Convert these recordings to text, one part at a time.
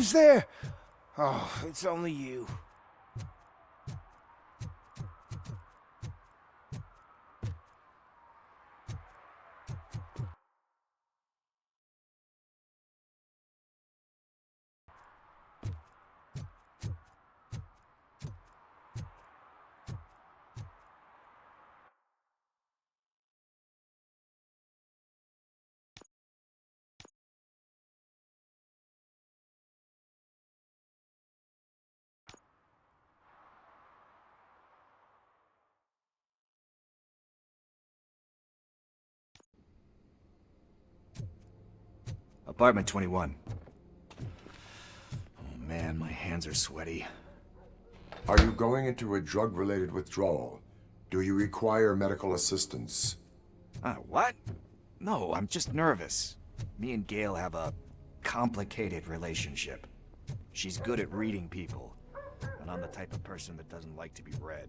Who's there? Oh, it's only you. Apartment 21. Oh man, my hands are sweaty. Are you going into a drug-related withdrawal? Do you require medical assistance? What? No, I'm just nervous. Me and Gail have a complicated relationship. She's good at reading people, and I'm the type of person that doesn't like to be read.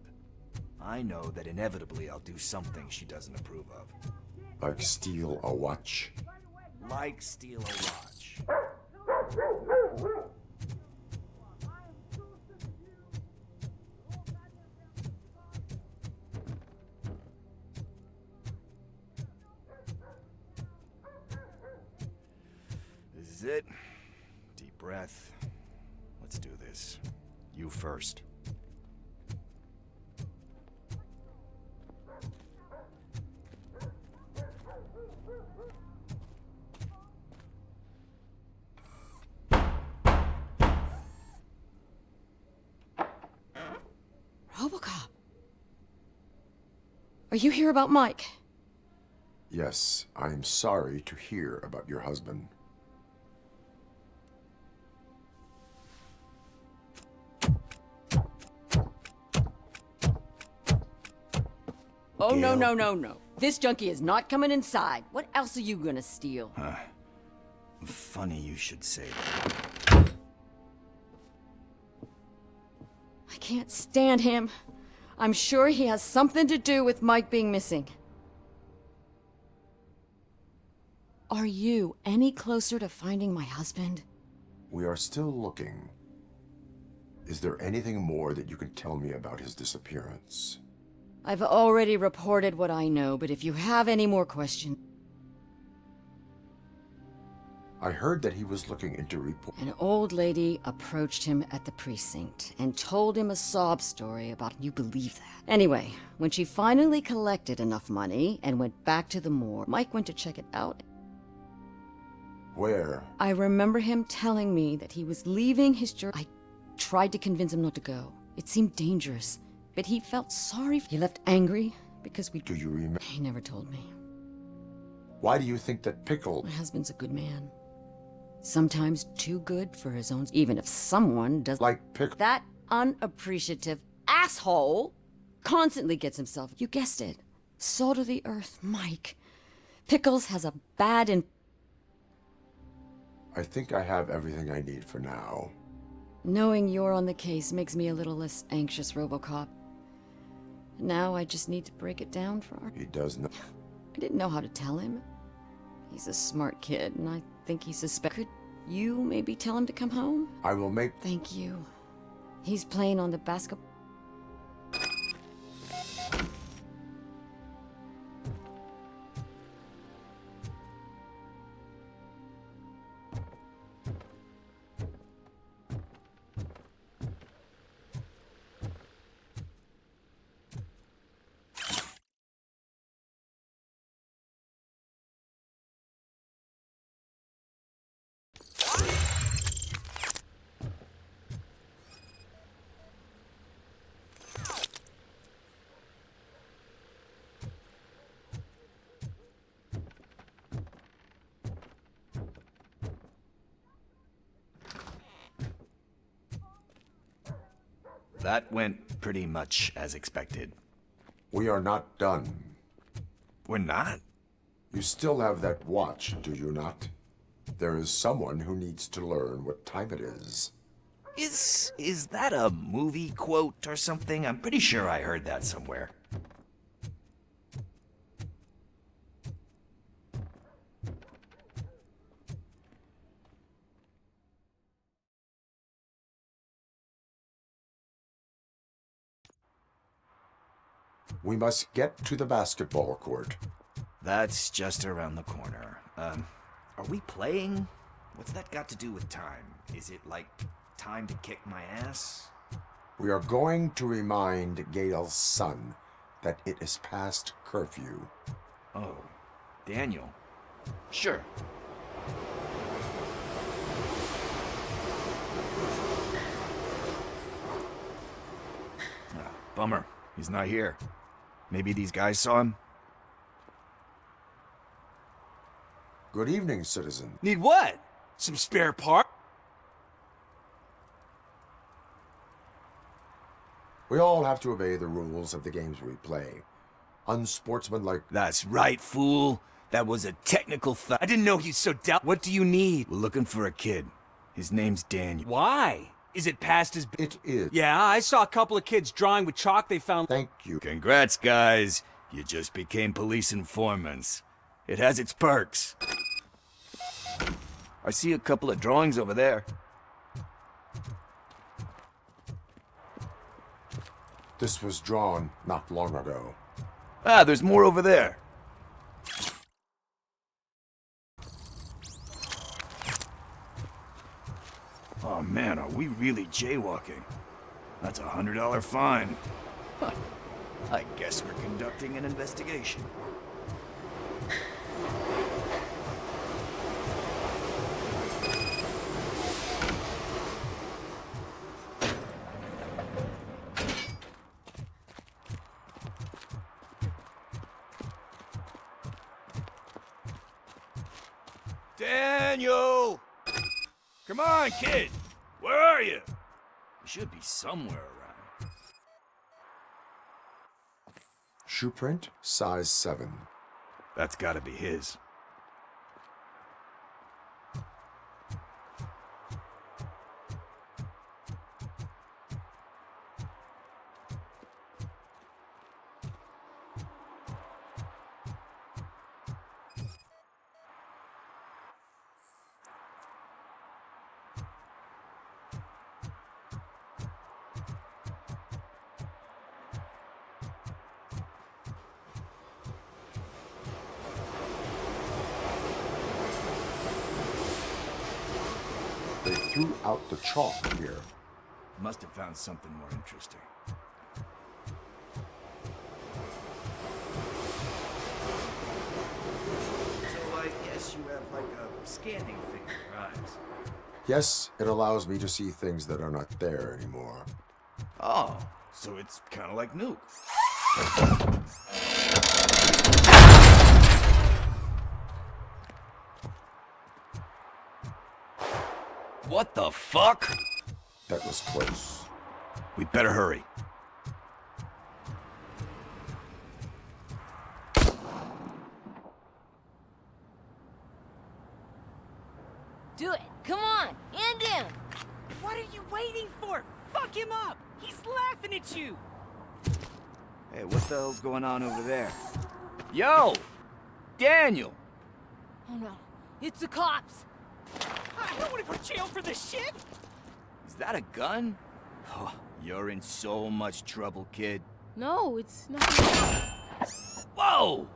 I know that inevitably I'll do something she doesn't approve of. Like steal a watch? Like steal a watch. This is it. Deep breath. Let's do this. You first. Robocop. Are you here about Mike? Yes, I'm sorry to hear about your husband. Oh, Gail. no. This junkie is not coming inside. What else are you gonna steal? Funny you should say that. I can't stand him. I'm sure he has something to do with Mike being missing. Are you any closer to finding my husband? We are still looking. Is there anything more that you can tell me about his disappearance? I've already reported what I know, but if you have any more questions... I heard that he was looking into report. An old lady approached him at the precinct and told him a sob story about you believe that. Anyway, when she finally collected enough money and went back to the morgue, Mike went to check it out. Where? I remember him telling me that he was leaving his journey. I tried to convince him not to go. It seemed dangerous, but he felt sorry. He left angry because we... Do you remember? He never told me. Why do you think that Pickle... My husband's a good man. Sometimes too good for his own... Even if someone does... Like Pickle... That unappreciative asshole constantly gets himself... You guessed it. Salt of the earth, Mike. Pickles has a bad... I think I have everything I need for now. Knowing you're on the case makes me a little less anxious, Robocop. Now I just need to break it down for our... He does not... I didn't know how to tell him. He's a smart kid, and I think he suspects... Could you maybe tell him to come home? I will make... Thank you. He's playing on the basketball... That went pretty much as expected. We are not done. We're not? You still have that watch, do you not? There is someone who needs to learn what time it is. Is that a movie quote or something? I'm pretty sure I heard that somewhere. We must get to the basketball court. That's just around the corner. Are we playing? What's that got to do with time? Is it like time to kick my ass? We are going to remind Gail's son that it is past curfew. Oh, Daniel. Sure. Bummer. He's not here. Maybe these guys saw him? Good evening, citizen. Need what? Some spare part? We all have to obey the rules of the games we play. Unsportsmanlike. That's right, fool. That was a technical fact. I didn't know he's so What do you need? We're looking for a kid. His name's Daniel. Why? Is it past his... It is. Yeah, I saw a couple of kids drawing with chalk they found... Thank you. Congrats, guys. You just became police informants. It has its perks. I see a couple of drawings over there. This was drawn not long ago. Ah, there's more over there. Oh man, are we really jaywalking? That's a $100 fine. Huh. I guess we're conducting an investigation. Daniel! Come on, kid! Where are you? You should be somewhere around. Shoe print, size 7. That's gotta be his. They threw out the chalk here. Must have found something more interesting. So I guess you have like a scanning thing in your eyes. Yes, it allows me to see things that are not there anymore. Oh, so it's kind of like Nuke. What the fuck? That was close. We better hurry. Do it. Come on. Hand down. What are you waiting for? Fuck him up! He's laughing at you! Hey, what the hell's going on over there? Yo! Daniel! Oh no. It's the cops. I don't want to go to jail for this shit! Is that a gun? Oh, you're in so much trouble, kid. No, it's not. Whoa!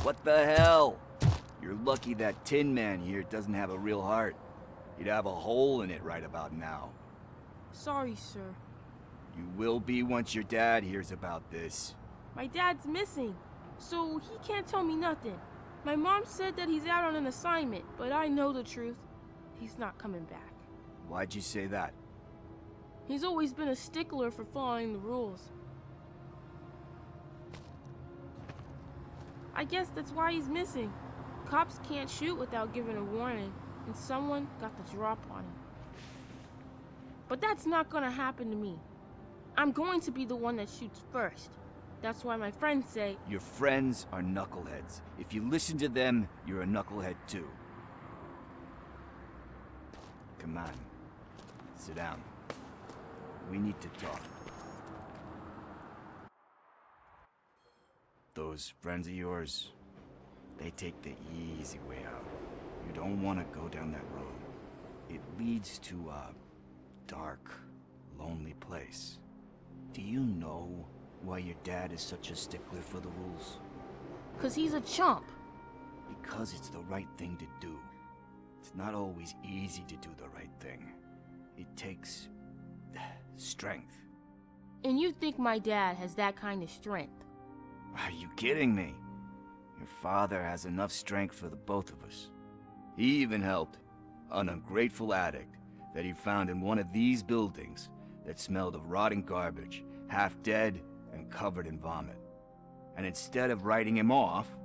What the hell? You're lucky that Tin Man here doesn't have a real heart. He'd have a hole in it right about now. Sorry, sir. You will be once your dad hears about this. My dad's missing, so he can't tell me nothing. My mom said that he's out on an assignment, but I know the truth. He's not coming back. Why'd you say that? He's always been a stickler for following the rules. I guess that's why he's missing. Cops can't shoot without giving a warning, and someone got the drop on him. But that's not gonna happen to me. I'm going to be the one that shoots first. That's why my friends say... Your friends are knuckleheads. If you listen to them, you're a knucklehead too. Come on. Sit down. We need to talk. Those friends of yours, they take the easy way out. You don't want to go down that road. It leads to a dark lonely place. Do you know why your dad is such a stickler for the rules? 'Cause he's a chump. Because it's the right thing to do. It's not always easy to do the right thing. It takes strength. And you think my dad has that kind of strength? Are you kidding me? Your father has enough strength for the both of us. He even helped an ungrateful addict that he found in one of these buildings that smelled of rotting garbage, half dead and covered in vomit. And instead of writing him off,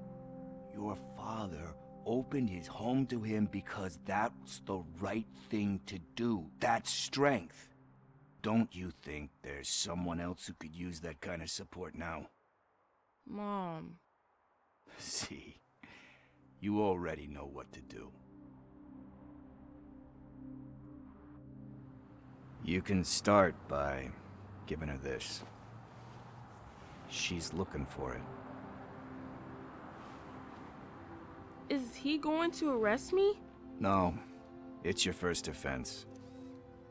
your father opened his home to him because that's the right thing to do. That's strength. Don't you think there's someone else who could use that kind of support now? Mom. See, you already know what to do. You can start by giving her this. She's looking for it. Is he going to arrest me? No, it's your first offense.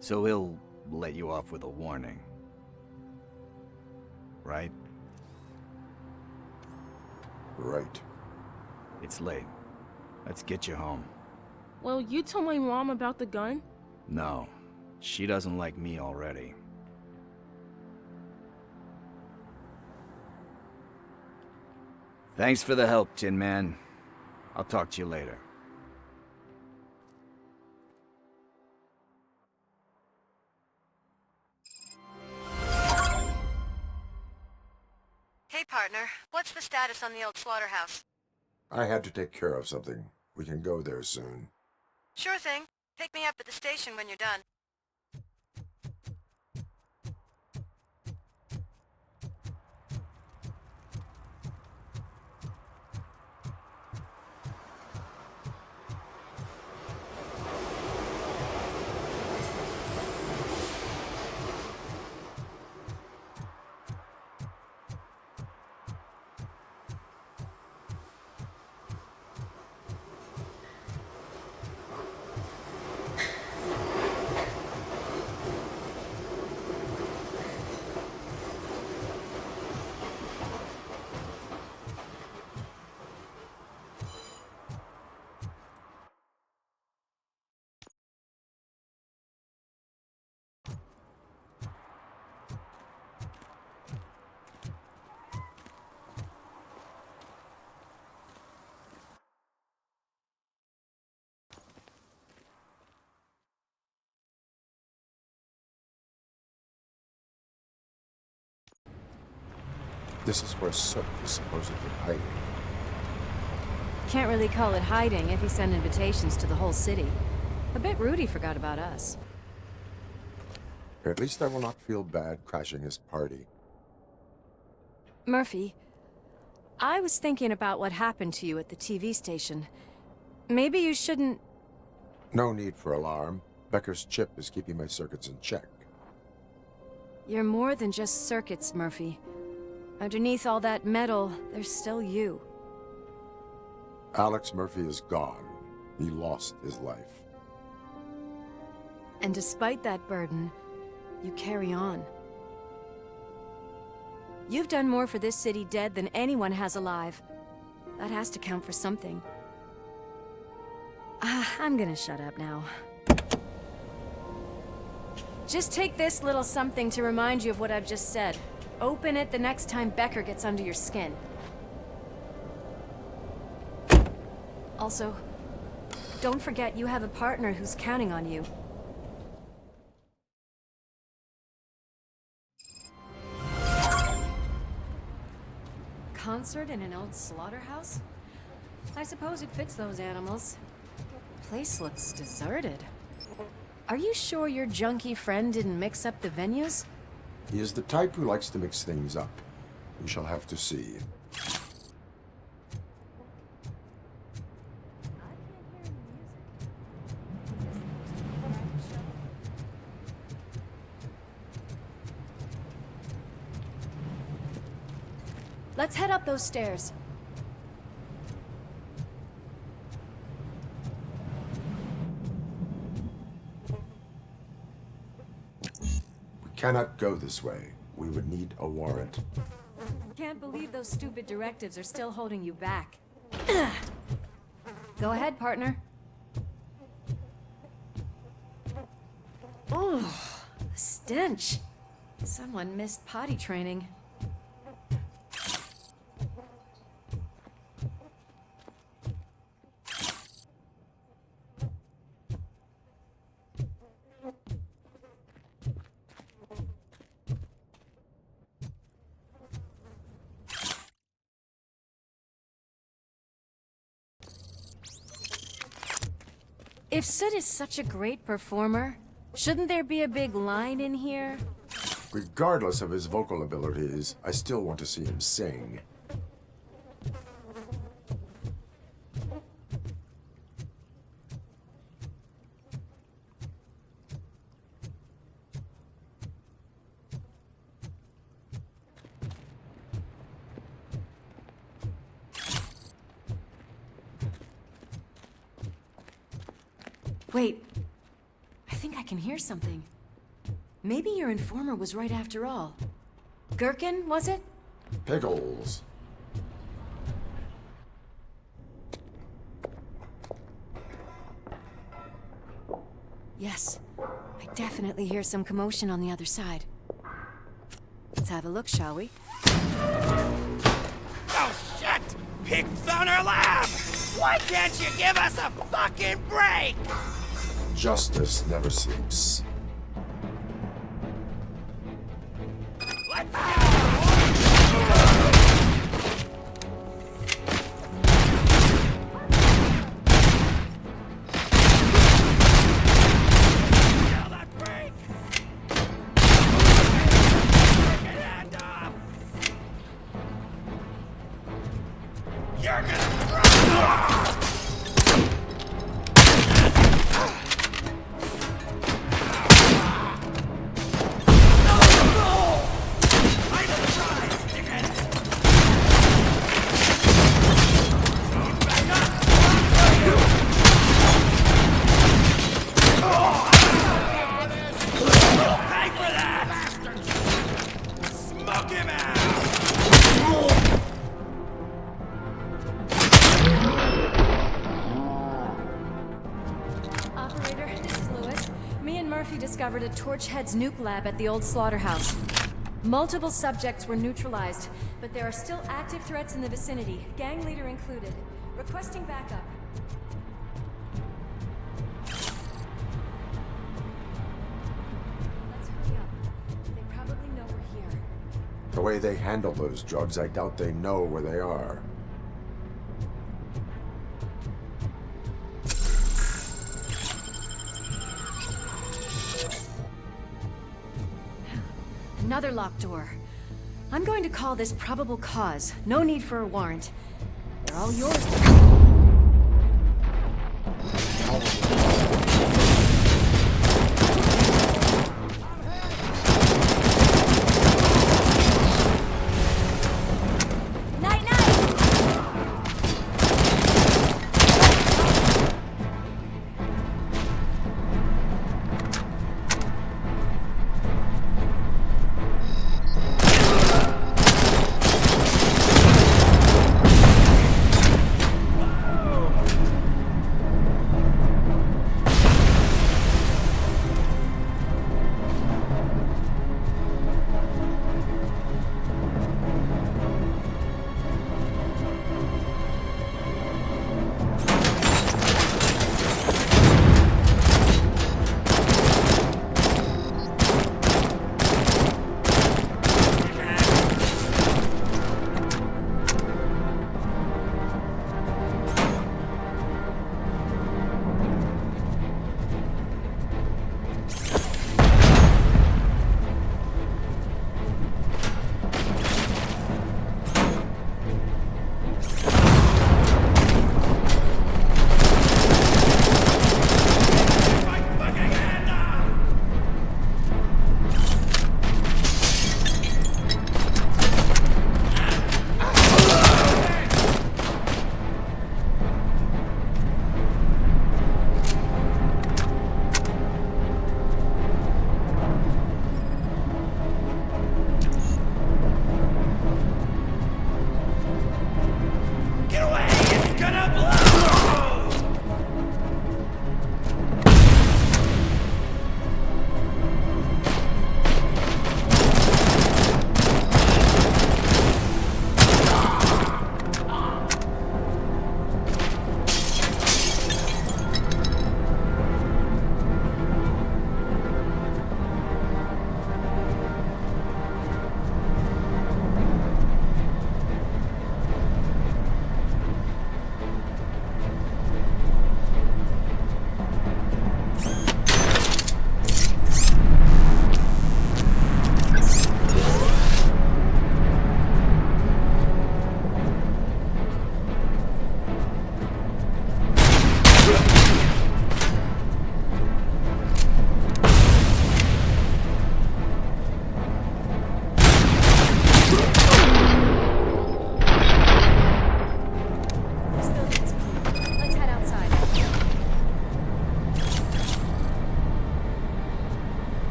So he'll let you off with a warning. Right? Right. It's late. Let's get you home. Well, you told my mom about the gun? No, she doesn't like me already. Thanks for the help, Tin Man. I'll talk to you later. Hey, partner. What's the status on the old slaughterhouse? I had to take care of something. We can go there soon. Sure thing. Pick me up at the station when you're done. This is where Soot is supposedly hiding. Can't really call it hiding if you send invitations to the whole city. A bit rude he forgot about us. At least I will not feel bad crashing his party. Murphy, I was thinking about what happened to you at the TV station. Maybe you shouldn't... No need for alarm. Becker's chip is keeping my circuits in check. You're more than just circuits, Murphy. Underneath all that metal, there's still you. Alex Murphy is gone. He lost his life. And despite that burden, you carry on. You've done more for this city dead than anyone has alive. That has to count for something. I'm gonna shut up now. Just take this little something to remind you of what I've just said. Open it the next time Becker gets under your skin. Also, don't forget you have a partner who's counting on you. Concert in an old slaughterhouse? I suppose it fits those animals. Place looks deserted. Are you sure your junkie friend didn't mix up the venues? He is the type who likes to mix things up. We shall have to see. Let's head up those stairs. We cannot go this way. We would need a warrant. Can't believe those stupid directives are still holding you back. Go ahead, partner. Oh, the stench. Someone missed potty training. If Soot is such a great performer, shouldn't there be a big line in here? Regardless of his vocal abilities, I still want to see him sing. Wait, I think I can hear something. Maybe your informer was right after all. Gherkin, was it? Pickles. Yes, I definitely hear some commotion on the other side. Let's have a look, shall we? Oh, shit! Pigs on our lab! Why can't you give us a fucking break? Justice never sleeps. Let's Kill that break! Freaking hand off! You're gonna throw! Operator, this is Lewis. Me and Murphy discovered a Torchhead's nuke lab at the old slaughterhouse. Multiple subjects were neutralized, but there are still active threats in the vicinity, gang leader included. Requesting backup. Let's hurry up. They probably know we're here. The way they handle those drugs, I doubt they know where they are. Another locked door. I'm going to call this probable cause. No need for a warrant. They're all yours.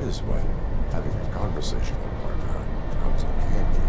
is when having a conversational partner comes in handy.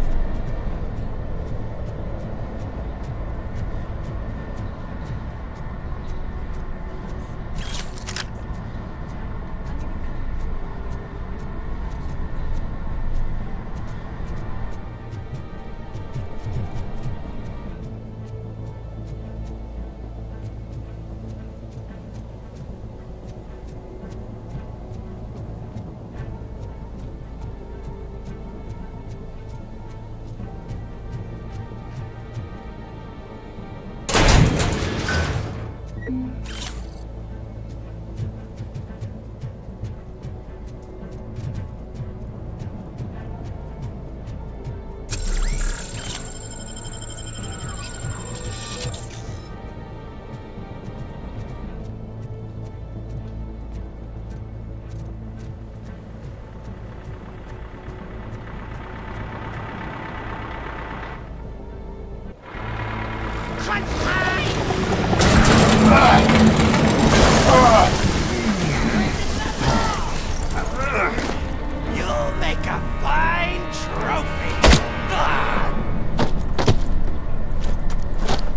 You'll make a fine trophy.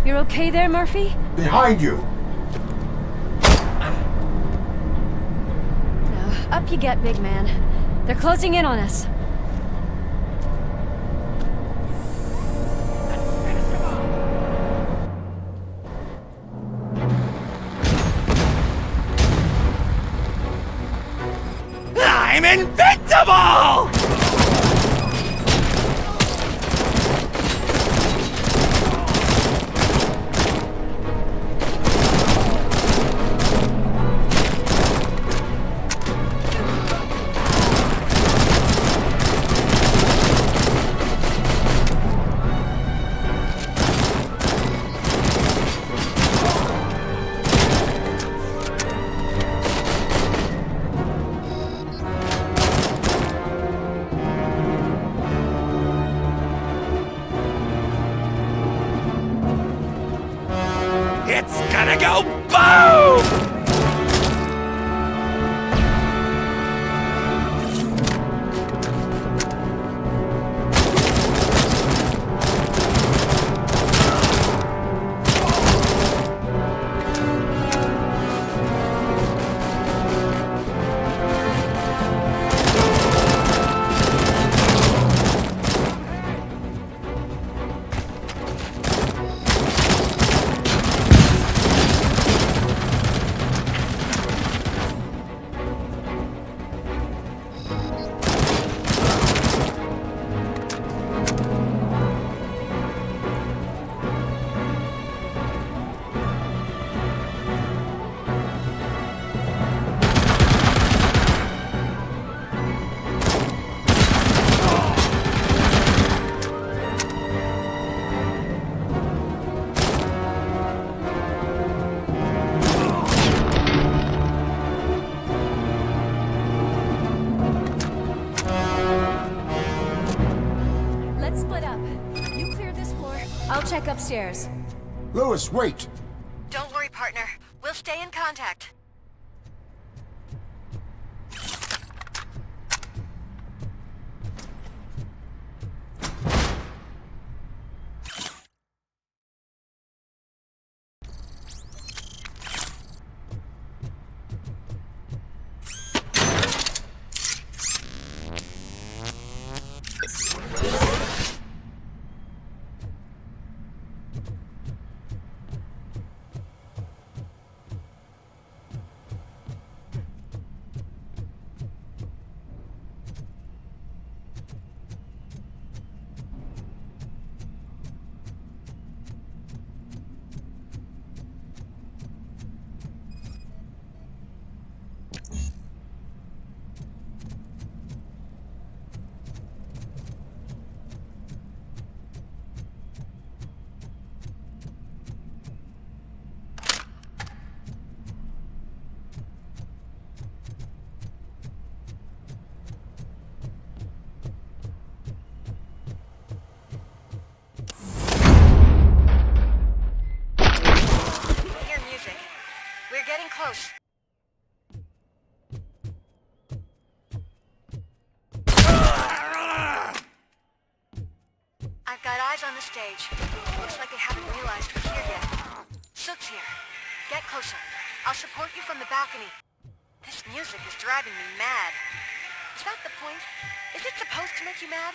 You're okay there, Murphy? Behind you! Now, up you get, big man. They're closing in on us. I'm invincible! It's gonna go boom! Let's split up. You clear this floor. I'll check upstairs. Louis, wait! Don't worry, partner. We'll stay in contact. the stage. Looks like they haven't realized we're here yet. Sook's here. Get closer. I'll support you from the balcony. This music is driving me mad. Is that the point? Is it supposed to make you mad?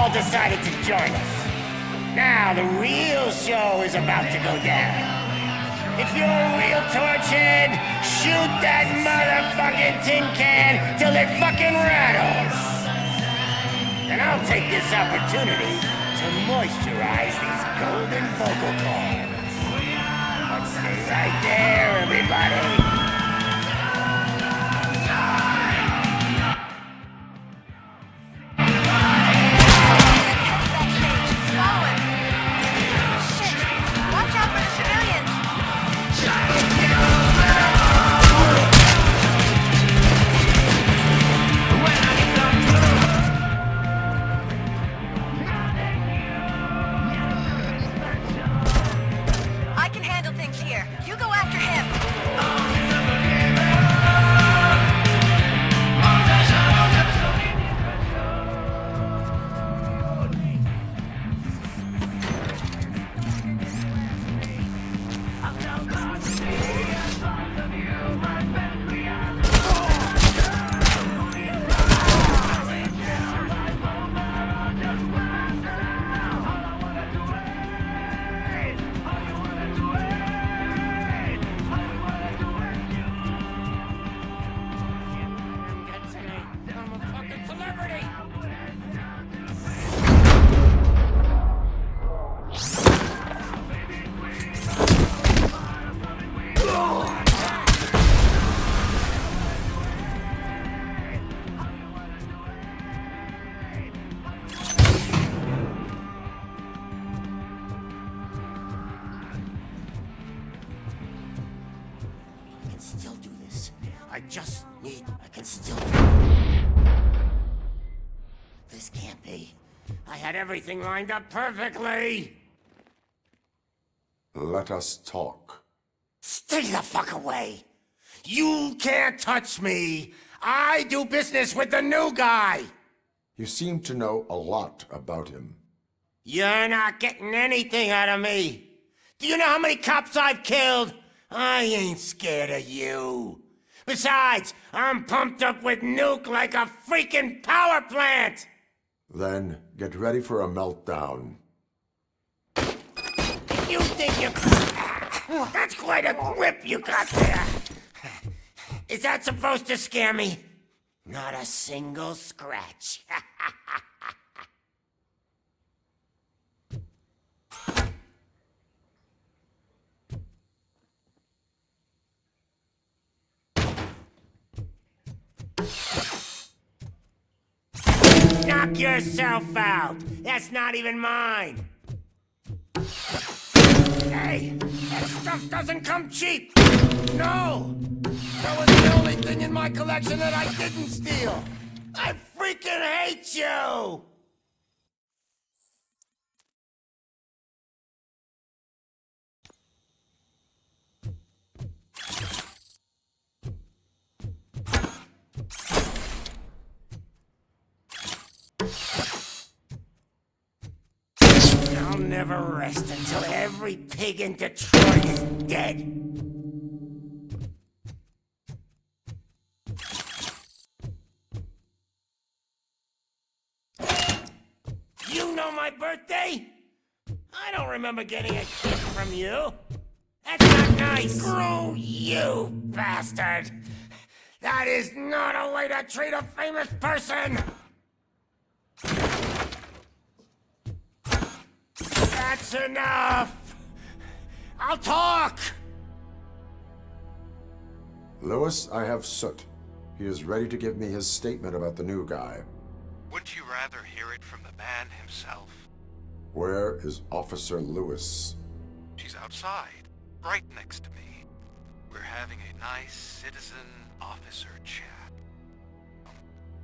Decided to join us. Now the real show is about to go down. If you're a real torchhead, shoot that motherfucking tin can till it fucking rattles. And I'll take this opportunity to moisturize these golden vocal cords. Let's stay right there, everybody. I can still... This can't be. I had everything lined up perfectly! Let us talk. Stay the fuck away! You can't touch me! I do business with the new guy! You seem to know a lot about him. You're not getting anything out of me! Do you know how many cops I've killed? I ain't scared of you. Besides, I'm pumped up with nuke like a freaking power plant! Then, get ready for a meltdown. You think you... That's quite a grip you got there. Is that supposed to scare me? Not a single scratch. Knock yourself out. That's not even mine. Hey, that stuff doesn't come cheap. No, that was the only thing in my collection that I didn't steal. I freaking hate you. I'll never rest until every pig in Detroit is dead. know my birthday? I don't remember getting a gift from you. That's not nice. Screw you, bastard. That is not a way to treat a famous person. That's enough. I'll talk. Lewis, I have Soot. He is ready to give me his statement about the new guy. Wouldn't you rather hear it from the man himself? Where is Officer Lewis? She's outside, right next to me. We're having a nice citizen-officer chat.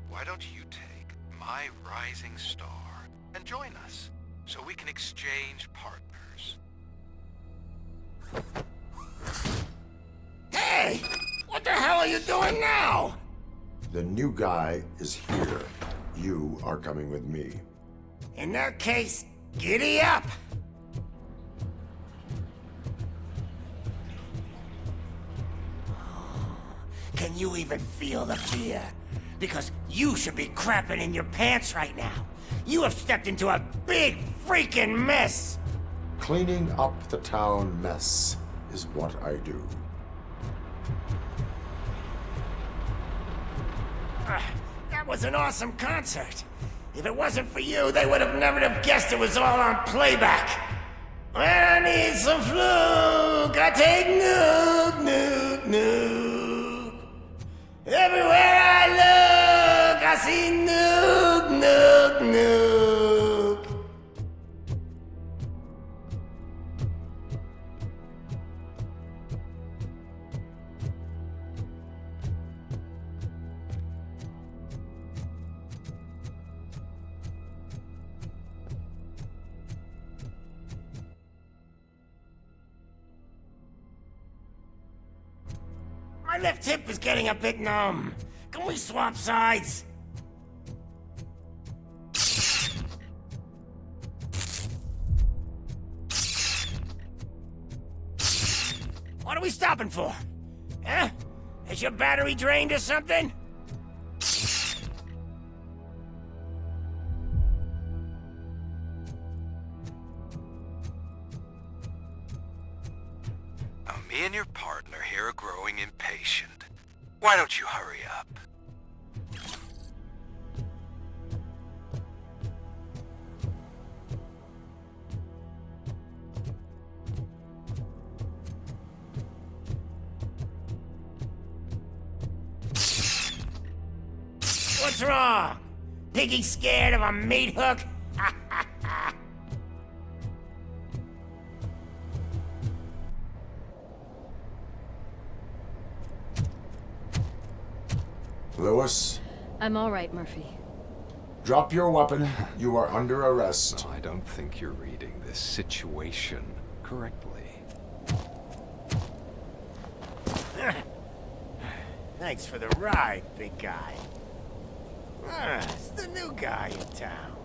Why don't you take my rising star and join us, so we can exchange partners? Hey! What the hell are you doing now? The new guy is here. You are coming with me. In that case, giddy up! Can you even feel the fear? Because you should be crapping in your pants right now. You have stepped into a big freaking mess! Cleaning up the town mess is what I do. That was an awesome concert. If it wasn't for you, they would have never have guessed it was all on playback. When I need some fluke, I take nuke, nuke, nuke. Everywhere I look, I see nuke, nuke, nuke. My left hip is getting a bit numb. Can we swap sides? What are we stopping for? Huh? Is your battery drained or something? Me and your partner here are growing impatient. Why don't you hurry up? What's wrong? Piggy scared of a meat hook? Lewis, I'm all right, Murphy. drop your weapon. You are under arrest. I don't think you're reading this situation correctly. Thanks for the ride, big guy. It's the new guy in town.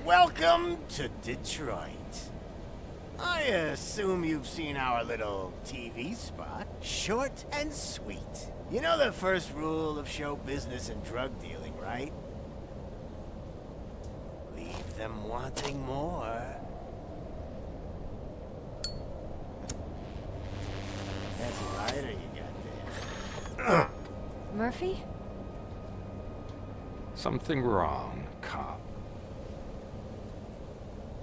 Welcome to Detroit. I assume you've seen our little TV spot. Short and sweet. You know the first rule of show business and drug dealing, right? Leave them wanting more. That's a lighter you got there. Murphy? Something wrong, cop.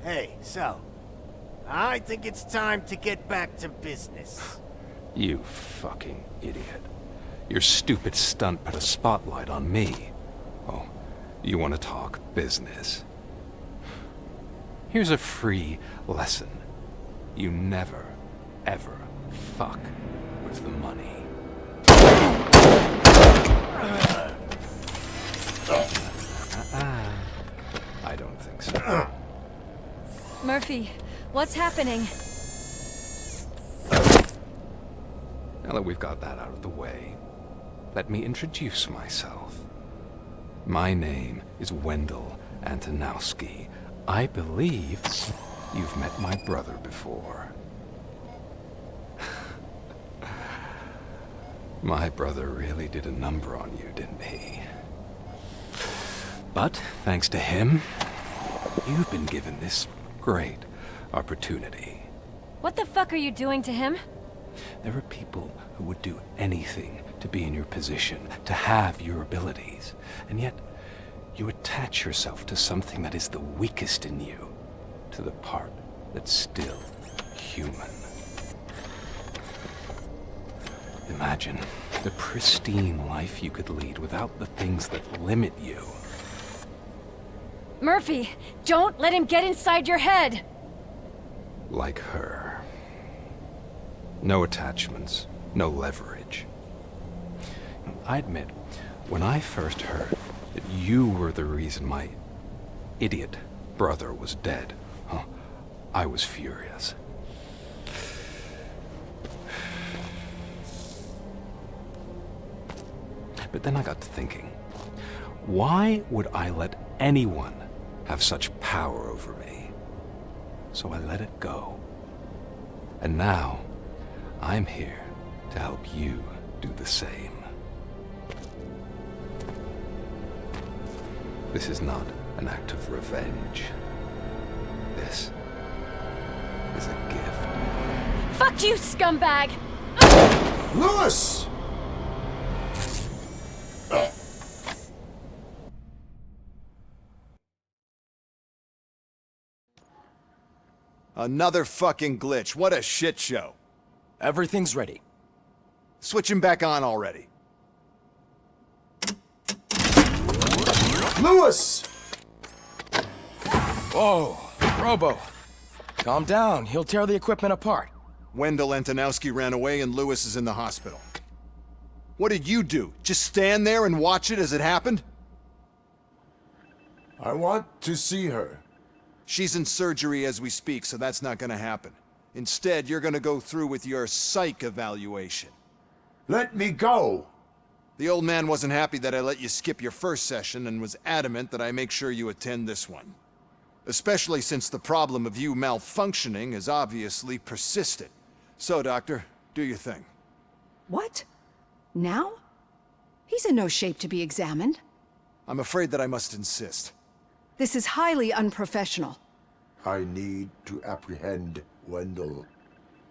Hey, so, I think it's time to get back to business. You fucking idiot. Your stupid stunt put a spotlight on me. Oh, you want to talk business? Here's a free lesson. You never, ever fuck with the money. I don't think so. Murphy, what's happening? Now that we've got that out of the way, let me introduce myself. My name is Wendell Antonowski. I believe you've met my brother before. My brother really did a number on you, didn't he? But, thanks to him, You've been given this great opportunity. What the fuck are you doing to him? There are people who would do anything to be in your position, to have your abilities, and yet you attach yourself to something that is the weakest in you, to the part that's still human. Imagine the pristine life you could lead without the things that limit you. Murphy, don't let him get inside your head! Like her. No attachments, no leverage. I admit, when I first heard that you were the reason my idiot brother was dead, I was furious. But then I got to thinking, why would I let anyone have such power over me? So I let it go. And now, I'm here to help you do the same. This is not an act of revenge. This is a gift. Fuck you, scumbag! Lewis! Another fucking glitch. What a shit show. Everything's ready. Switch him back on already. Lewis! Whoa, Robo. Calm down. He'll tear the equipment apart. Wendell Antonowski ran away and Lewis is in the hospital. What did you do? Just stand there and watch it as it happened? I want to see her. She's in surgery as we speak, so that's not gonna happen. Instead, you're gonna go through with your psych evaluation. Let me go! The old man wasn't happy that I let you skip your first session and was adamant that I make sure you attend this one. Especially since the problem of you malfunctioning has obviously persisted. So, Doctor, do your thing. What? Now? He's in no shape to be examined. I'm afraid that I must insist. This is highly unprofessional. I need to apprehend Wendell.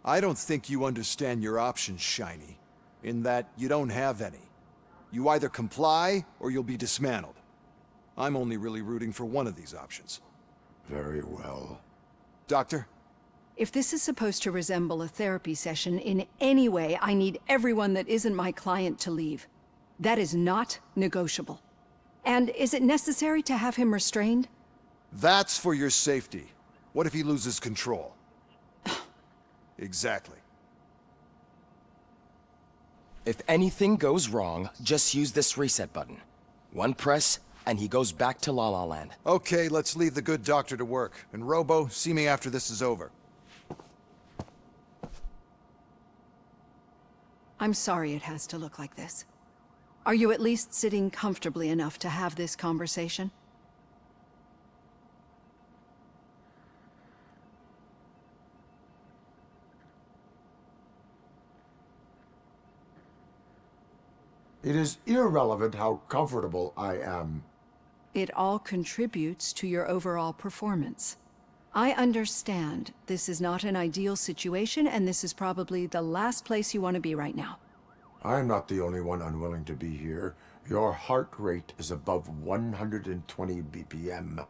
I don't think you understand your options, Shiny. In that you don't have any. You either comply or you'll be dismantled. I'm only really rooting for one of these options. Very well. Doctor? If this is supposed to resemble a therapy session in any way, I need everyone that isn't my client to leave. That is not negotiable. And is it necessary to have him restrained? That's for your safety. What if he loses control? Exactly. If anything goes wrong, just use this reset button. One press, and he goes back to La La Land. Okay, let's leave the good doctor to work. And Robo, see me after this is over. I'm sorry it has to look like this. Are you at least sitting comfortably enough to have this conversation? It is irrelevant how comfortable I am. It all contributes to your overall performance. I understand this is not an ideal situation, and this is probably the last place you want to be right now. I'm not the only one unwilling to be here. Your heart rate is above 120 BPM.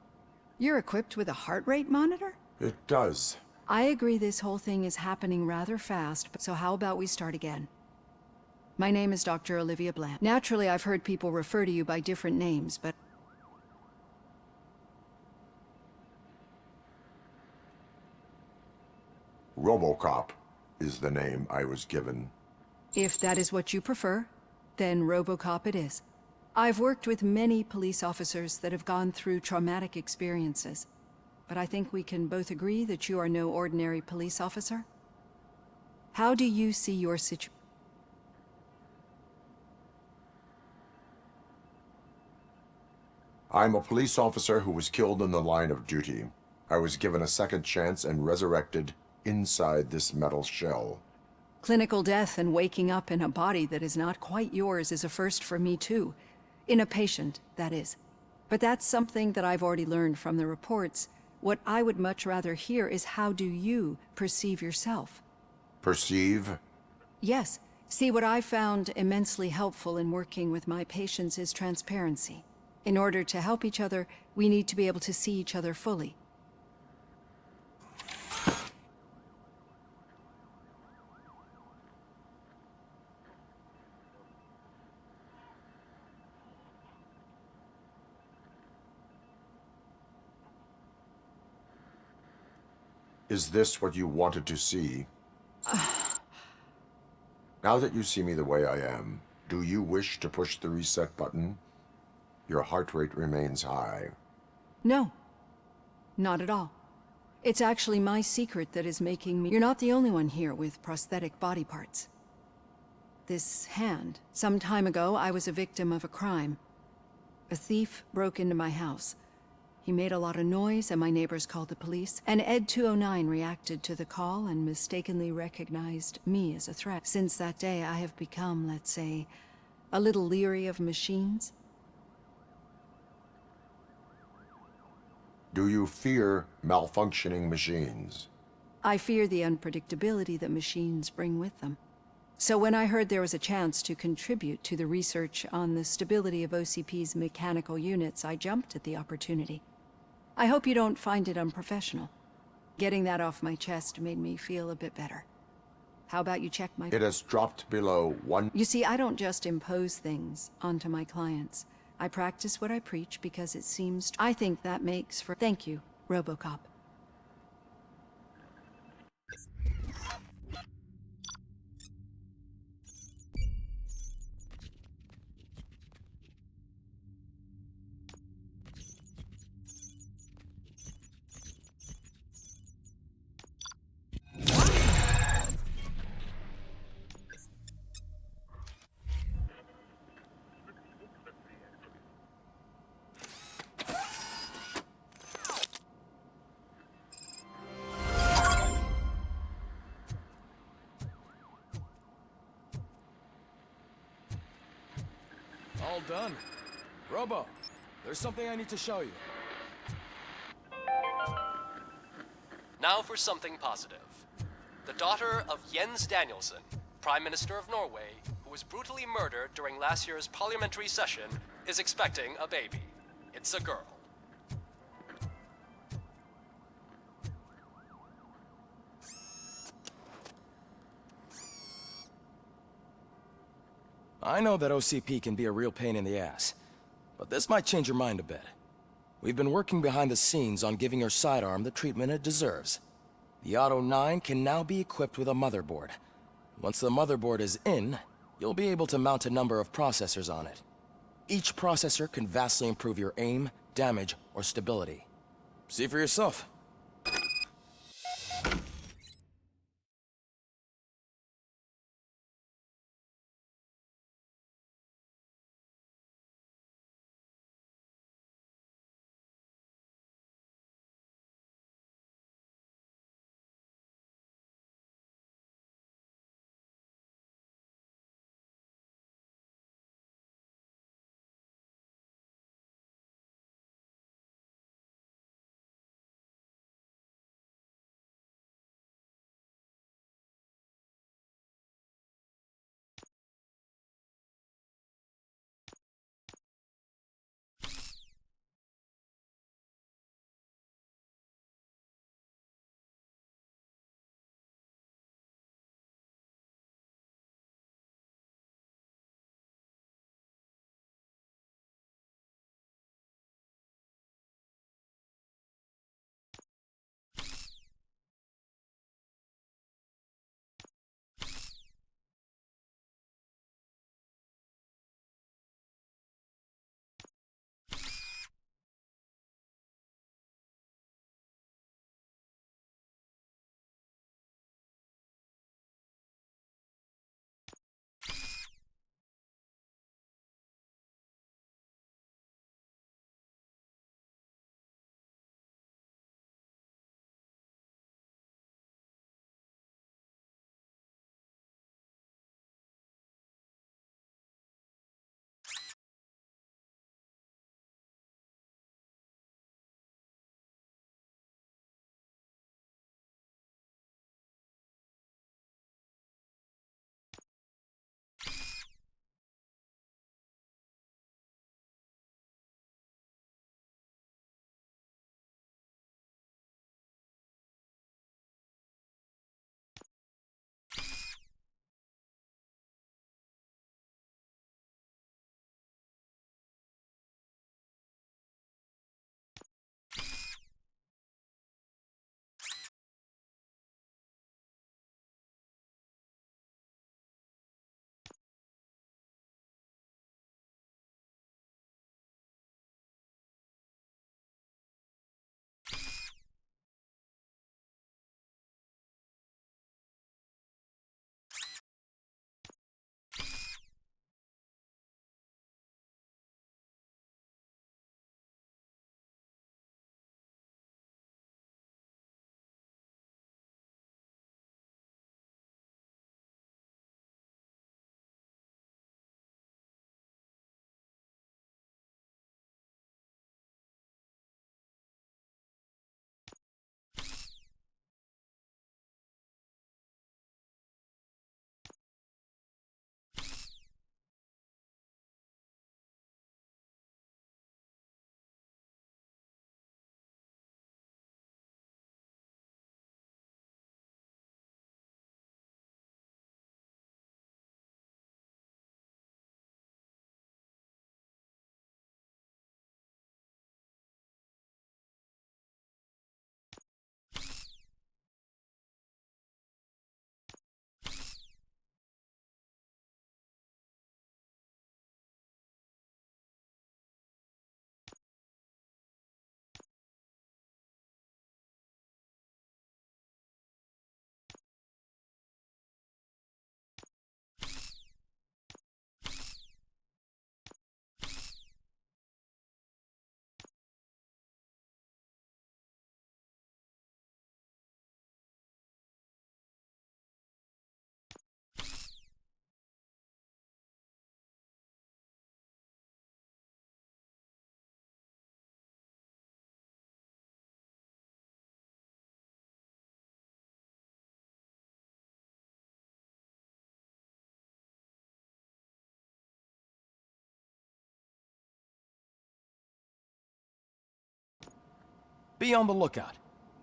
You're equipped with a heart rate monitor? It does. I agree this whole thing is happening rather fast, so how about we start again? My name is Dr. Olivia Bland. Naturally, I've heard people refer to you by different names, but... Robocop is the name I was given. If that is what you prefer, then Robocop it is. I've worked with many police officers that have gone through traumatic experiences, but I think we can both agree that you are no ordinary police officer. How do you see your situation? I'm a police officer who was killed in the line of duty. I was given a second chance and resurrected inside this metal shell. Clinical death and waking up in a body that is not quite yours is a first for me too. In a patient, that is. But that's something that I've already learned from the reports. What I would much rather hear is how do you perceive yourself? Perceive? Yes. See, what I found immensely helpful in working with my patients is transparency. In order to help each other, we need to be able to see each other fully. Is this what you wanted to see? Now that you see me the way I am, do you wish to push the reset button? Your heart rate remains high. No. Not at all. It's actually my secret that is making me... You're not the only one here with prosthetic body parts. This hand. Some time ago, I was a victim of a crime. A thief broke into my house. He made a lot of noise, and my neighbors called the police. And Ed 209 reacted to the call and mistakenly recognized me as a threat. Since that day, I have become, let's say, a little leery of machines. Do you fear malfunctioning machines? I fear the unpredictability that machines bring with them. So when I heard there was a chance to contribute to the research on the stability of OCP's mechanical units, I jumped at the opportunity. I hope you don't find it unprofessional. Getting that off my chest made me feel a bit better. How about you check my... It has dropped below 1... You see, I don't just impose things onto my clients. I practice what I preach because it seems... I think that makes for... Thank you, Robocop. All done. Robo, there's something I need to show you. Now for something positive. The daughter of Jens Danielson, Prime Minister of Norway, who was brutally murdered during last year's parliamentary session, is expecting a baby. It's a girl. I know that OCP can be a real pain in the ass, but this might change your mind a bit. We've been working behind the scenes on giving your sidearm the treatment it deserves. The Auto 9 can now be equipped with a motherboard. Once the motherboard is in, you'll be able to mount a number of processors on it. Each processor can vastly improve your aim, damage, or stability. See for yourself. Be on the lookout.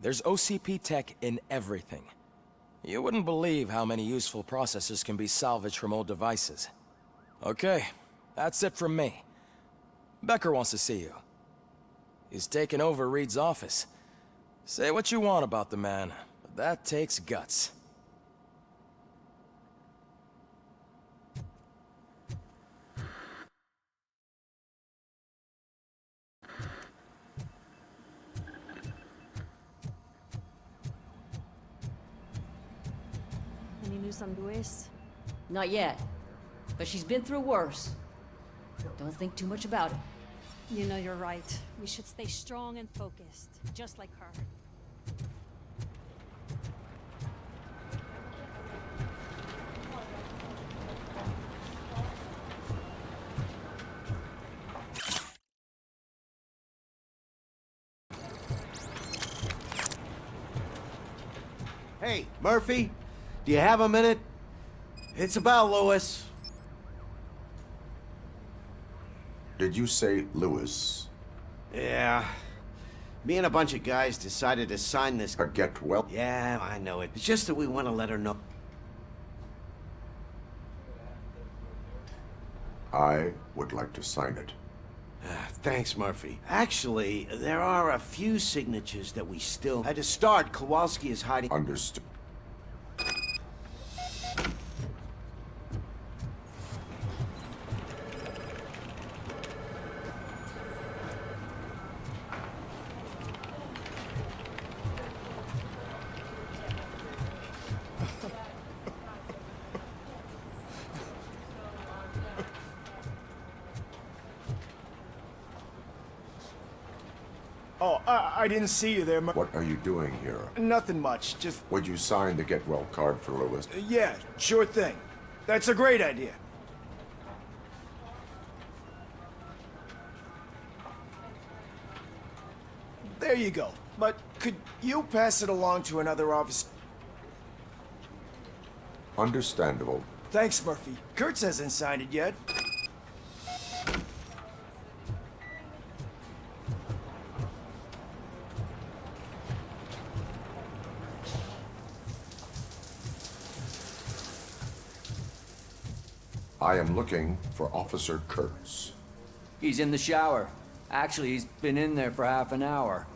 There's OCP tech in everything. You wouldn't believe how many useful processors can be salvaged from old devices. Okay, that's it from me. Becker wants to see you. He's taken over Reed's office. Say what you want about the man, but that takes guts. Any news on Luis? Not yet. But she's been through worse. Don't think too much about it. You know you're right. We should stay strong and focused, just like her. Hey, Murphy, do you have a minute? It's about Lewis. Did you say Lewis? Yeah. Me and a bunch of guys decided to sign this... A get well? Yeah, I know it. It's just that we want to let her know. I would like to sign it. Thanks, Murphy. Actually, there are a few signatures that we still... At the start, Kowalski is hiding... Understood. Oh, I didn't see you there, What are you doing here? Nothing much, just... Would you sign the get well card for Lewis? Yeah, sure thing. That's a great idea. There you go. But could you pass it along to another officer? Understandable. Thanks, Murphy. Kurtz hasn't signed it yet. I am looking for Officer Kurtz. He's in the shower. Actually, he's been in there for half an hour.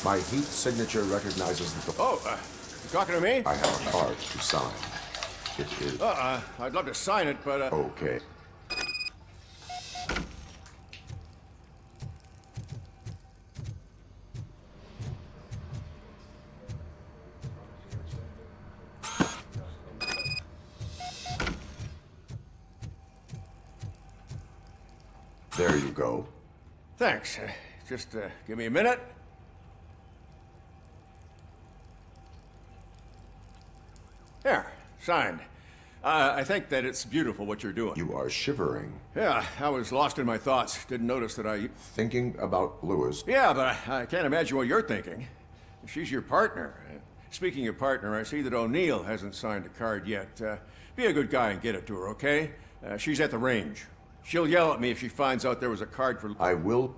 My heat signature recognizes the... Oh, you talking to me? I have a card to sign. It is... I'd love to sign it, but, Okay. There you go. Thanks. Just, give me a minute. There, signed. I think that it's beautiful what you're doing. You are shivering. Yeah, I was lost in my thoughts. Didn't notice that I... Thinking about Lewis. Yeah, but I can't imagine what you're thinking. She's your partner. Speaking of partner, I see that O'Neill hasn't signed a card yet. Be a good guy and get it to her, okay? She's at the range. She'll yell at me if she finds out there was a card for... I will...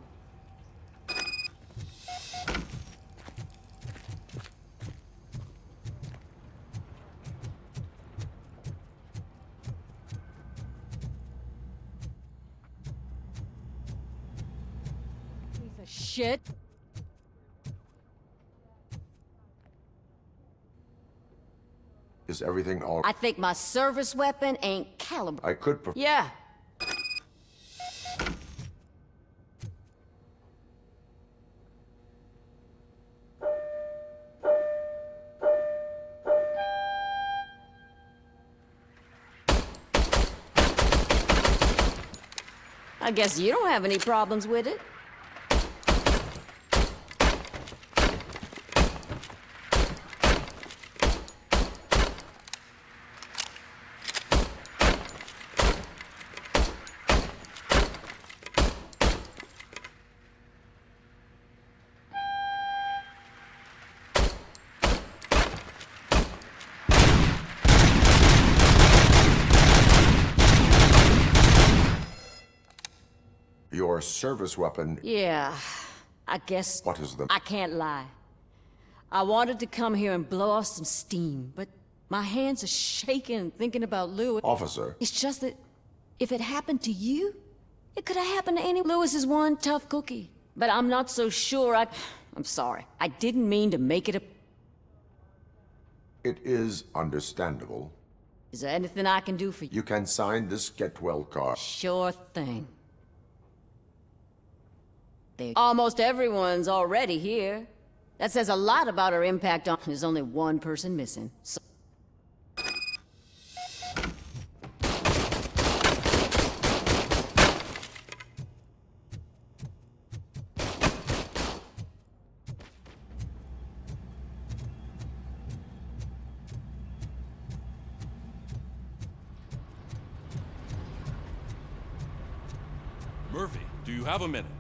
Shit. Is everything all... I think my service weapon ain't caliber. I could... Yeah. I guess you don't have any problems with it. your service weapon... Yeah, I guess... What is the... I can't lie. I wanted to come here and blow off some steam, but my hands are shaking thinking about Lewis. Officer. It's just that if it happened to you, it could have happened to any... Lewis is one tough cookie, but I'm not so sure I'm sorry. I didn't mean to make it a... It is understandable. Is there anything I can do for you? You can sign this get-well card. Sure thing. Almost everyone's already here. That says a lot about our impact on... There's only one person missing, so... Murphy, do you have a minute?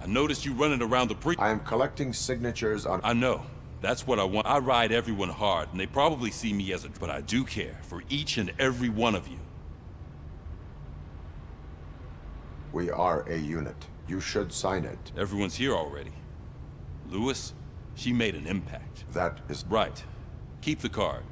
I noticed you running around the I am collecting signatures on... I know. That's what I want. I ride everyone hard, and they probably see me as a... But I do care for each and every one of you. We are a unit. You should sign it. Everyone's here already. Lewis, she made an impact. That is... Right. Keep the card.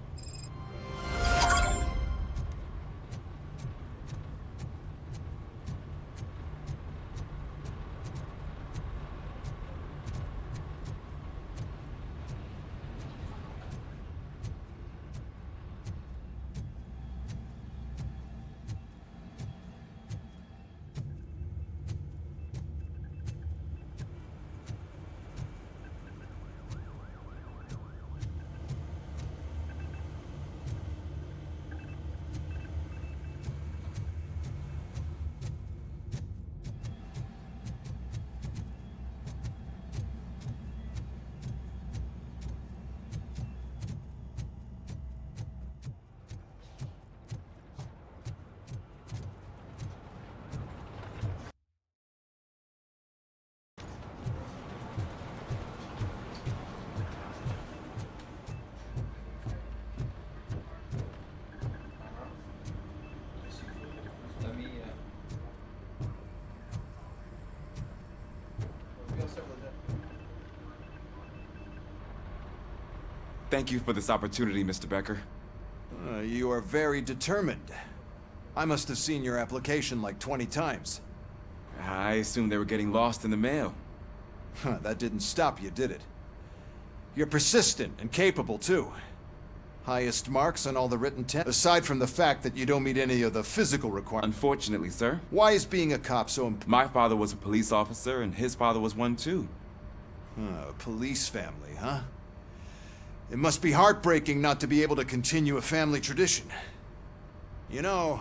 Thank you for this opportunity, Mr. Becker. You are very determined. I must have seen your application like 20 times. I assumed they were getting lost in the mail. That didn't stop you, did it? You're persistent and capable, too. Highest marks on all the written tests, aside from the fact that you don't meet any of the physical requirements. Unfortunately, sir. Why is being a cop so important? My father was a police officer, and his father was one, too. A police family, huh? It must be heartbreaking not to be able to continue a family tradition. You know,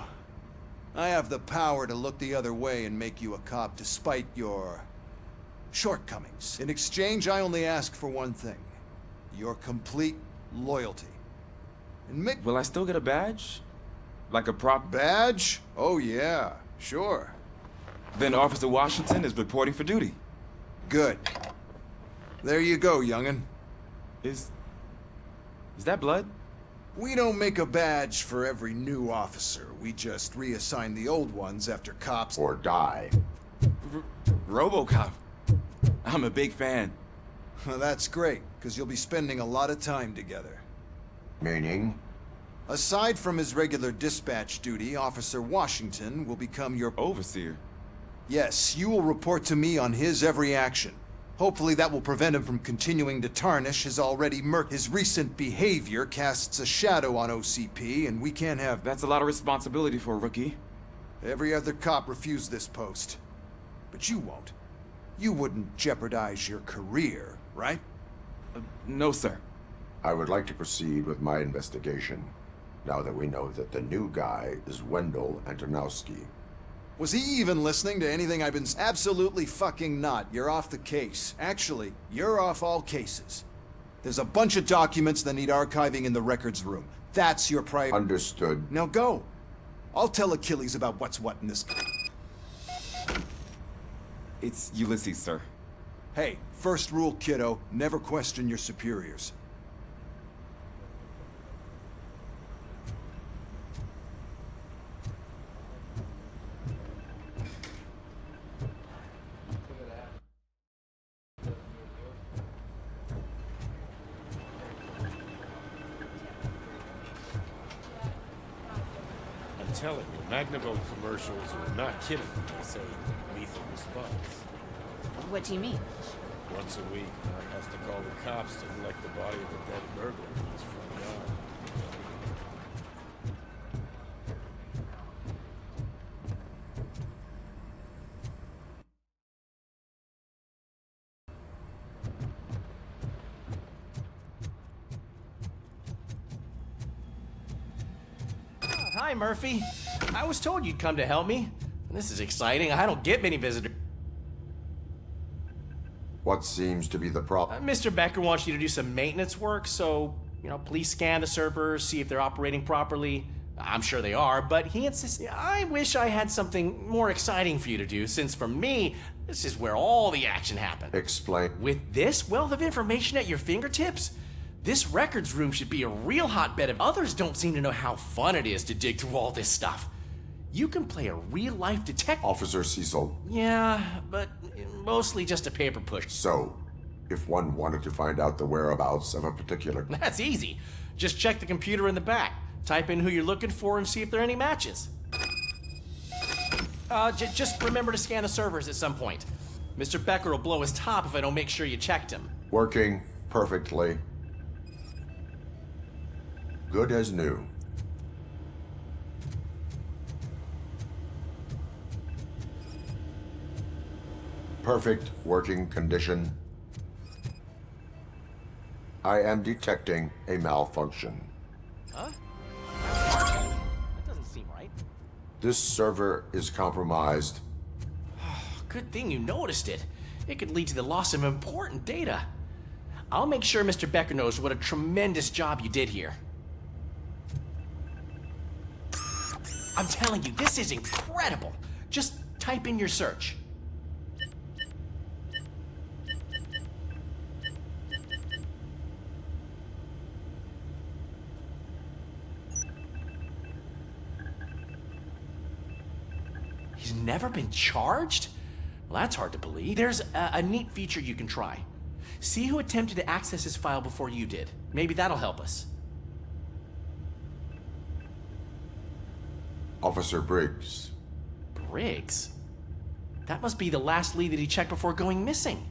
I have the power to look the other way and make you a cop despite your shortcomings. In exchange, I only ask for one thing. Your complete loyalty. And Will I still get a badge? Like a prop? Badge? Oh yeah, sure. Then Officer Washington is reporting for duty. Good. There you go, young'un. Is that blood? We don't make a badge for every new officer. We just reassign the old ones after cops... Or die. Robocop. I'm a big fan. That's great, because you'll be spending a lot of time together. Meaning? Aside from his regular dispatch duty, Officer Washington will become your... Overseer? Yes, you will report to me on his every action. Hopefully that will prevent him from continuing to tarnish his already His recent behavior casts a shadow on OCP, and we can't have... That's a lot of responsibility for a rookie. Every other cop refused this post. But you won't. You wouldn't jeopardize your career, right? No, sir. I would like to proceed with my investigation, now that we know that the new guy is Wendell Antonowski. Was he even listening to anything I've been... Absolutely fucking not. You're off the case. Actually, you're off all cases. There's a bunch of documents that need archiving in the records room. That's your priority. Understood. Now go. I'll tell Achilles about what's what in this... It's Ulysses, sir. Hey, first rule, kiddo. Never question your superiors. telling you, Magnavote commercials are not kidding when they say lethal response. What do you mean? Once a week, Matt has to call the cops to collect the body of a dead burglar from his front yard. Hi, Murphy. I was told you'd come to help me. This is exciting. I don't get many visitors. What seems to be the problem? Mr. Becker wants you to do some maintenance work, so, please scan the servers, see if they're operating properly. I'm sure they are, but he insists. I wish I had something more exciting for you to do, since for me, this is where all the action happens. Explain. With this wealth of information at your fingertips, this records room should be a real hotbed of others don't seem to know how fun it is to dig through all this stuff. You can play a real-life detective. Officer Cecil. Yeah, but mostly just a paper push. So, if one wanted to find out the whereabouts of a particular... That's easy. Just check the computer in the back. Type in who you're looking for and see if there are any matches. Just remember to scan the servers at some point. Mr. Becker will blow his top if I don't make sure you checked him. Working perfectly. Good as new. Perfect working condition. I am detecting a malfunction. Huh? That doesn't seem right. This server is compromised. Good thing you noticed it. It could lead to the loss of important data. I'll make sure Mr. Becker knows what a tremendous job you did here. I'm telling you, this is incredible. Just type in your search. He's never been charged? Well, that's hard to believe. There's a neat feature you can try. See who attempted to access his file before you did. Maybe that'll help us. Officer Briggs. Briggs? That must be the last lead that he checked before going missing.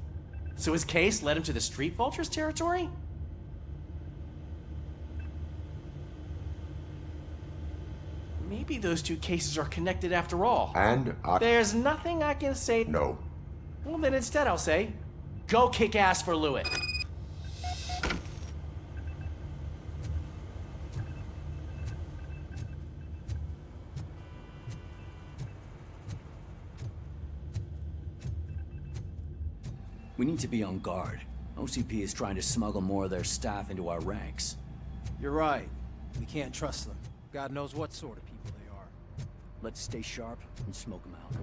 So his case led him to the Street Vultures territory? Maybe those two cases are connected after all. And There's nothing I can say. No. Well, then instead I'll say, go kick ass for Lewitt. We need to be on guard. OCP is trying to smuggle more of their staff into our ranks. You're right. We can't trust them. God knows what sort of people they are. Let's stay sharp and smoke them out.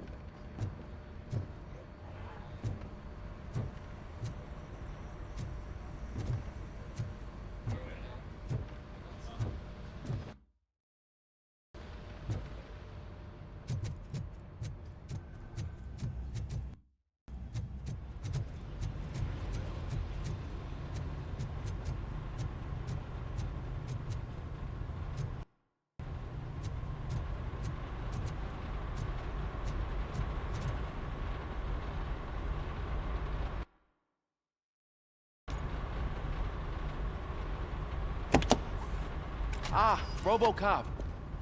Ah, Robocop.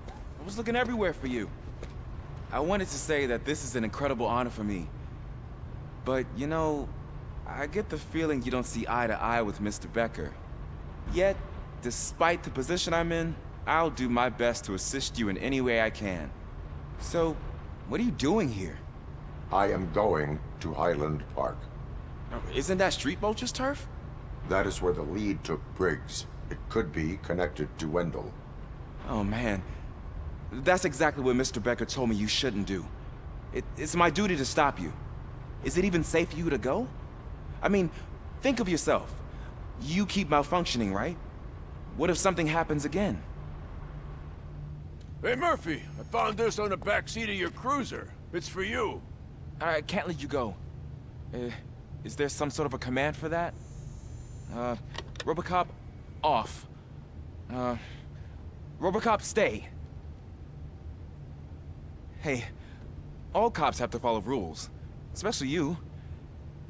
I was looking everywhere for you. I wanted to say that this is an incredible honor for me. But, I get the feeling you don't see eye to eye with Mr. Becker. Yet, despite the position I'm in, I'll do my best to assist you in any way I can. So, what are you doing here? I am going to Highland Park. Isn't that Street Vulture's turf? That is where the lead took Briggs. It could be connected to Wendell. Oh, man. That's exactly what Mr. Becker told me you shouldn't do. It's my duty to stop you. Is it even safe for you to go? I mean, think of yourself. You keep malfunctioning, right? What if something happens again? Hey, Murphy, I found this on the back seat of your cruiser. It's for you. I can't let you go. Is there some sort of a command for that? Robocop, off. Robocop, stay. Hey, all cops have to follow rules. Especially you.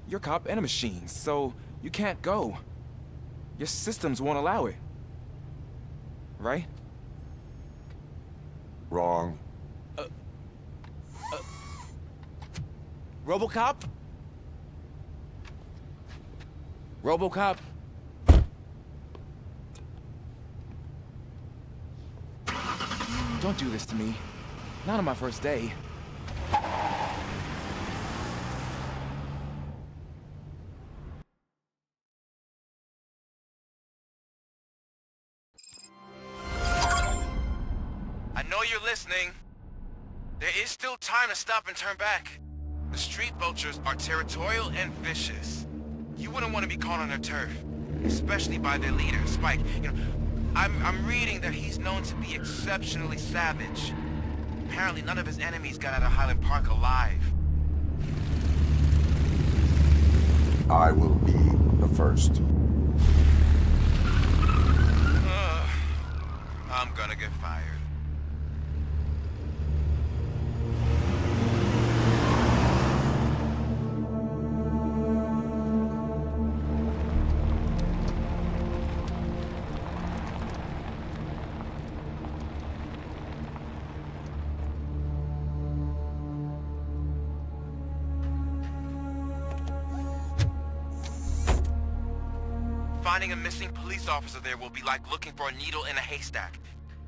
You're a cop and a machine, so you can't go. Your systems won't allow it. Right? Wrong. Robocop? Robocop? Don't do this to me. Not on my first day. I know you're listening. There is still time to stop and turn back. The street vultures are territorial and vicious. You wouldn't want to be caught on their turf, especially by their leader, Spike. You know, I'm reading that he's known to be exceptionally savage. Apparently none of his enemies got out of Highland Park alive. I will be the first. I'm gonna get fired. Finding a missing police officer there will be like looking for a needle in a haystack.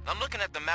I'm looking at the map.